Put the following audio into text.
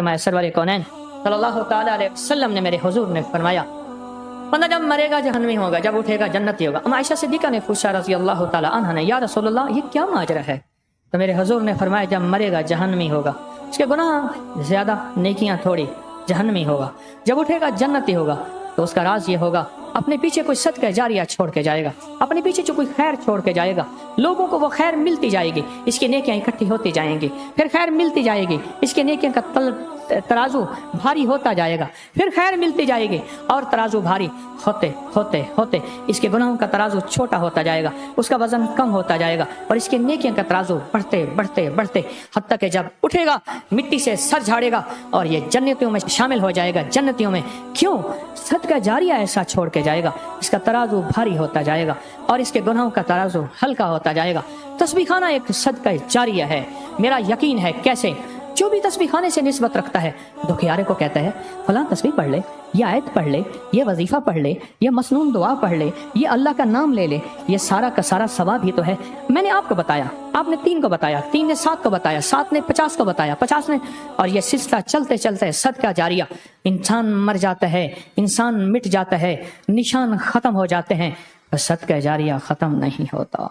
میں سرور کونین صلی اللہ تعالیٰ علیہ وسلم نے میرے حضور نے فرمایا بندہ جب مرے گا جہنمی ہوگا، جب اٹھے گا جنتی ہوگا۔ ام عائشہ صدیقہ نے پوچھا رضی اللہ تعالیٰ عنہ نے، یا رسول اللہ یہ کیا ماجرا ہے؟ تو میرے حضور نے فرمایا جب مرے گا جہنمی ہوگا، اس کے گناہ زیادہ نیکیاں تھوڑی، جہنمی ہوگا۔ جب اٹھے گا جنتی ہوگا تو اس کا راز یہ ہوگا اپنے پیچھے کوئی صدقہ جاریہ چھوڑ کے جائے گا، اپنے پیچھے جو کوئی خیر چھوڑ کے جائے گا، لوگوں کو وہ خیر ملتی جائے گی، اس کی نیکیاں اکٹھی ہوتی جائیں گی، پھر خیر ملتی جائے گی، اس کی نیکیاں کا ترازو بھاری ہوتا جائے گا، پھر خیر ملتی جائے گی اور ترازو بھاری ہوتے ہوتے ہوتے اس کے گناہوں کا ترازو چھوٹا ہوتا جائے گا، اس کا وزن کم ہوتا جائے گا اور اس کے نیکیاں کا ترازو بڑھتے بڑھتے بڑھتے حتیٰ کہ جب اٹھے گا مٹی سے سر جھاڑے گا اور یہ جنتیوں میں شامل ہو جائے گا۔ جنتیوں میں کیوں؟ صدقہ جاریہ ایسا چھوڑ کے جائے گا، اس کا ترازو بھاری ہوتا جائے گا اور اس کے گناہوں کا ترازو ہلکا ہوتا جائے گا۔ تسبیح خانہ ایک صدقہ جاریہ ہے، میرا یقین ہے۔ کیسے؟ جو بھی تسبیح خانے سے نسبت رکھتا ہے دکھیارے کو کہتا ہے فلاں تسبیح پڑھ لے، یہ آیت پڑھ لے، یہ وظیفہ پڑھ لے، یہ مسنون دعا پڑھ لے، یہ اللہ کا نام لے لے، یہ سارا کا سارا ثواب ہی تو ہے۔ میں نے آپ کو بتایا، آپ نے 3 کو بتایا، 3 نے 7 کو بتایا، 7 نے 50 کو بتایا، 50 نے، اور یہ سلسلہ چلتے چلتے صدقہ جاریہ۔ انسان مر جاتا ہے، انسان مٹ جاتا ہے، نشان ختم ہو جاتے ہیں، صدقہ جاریہ ختم نہیں ہوتا۔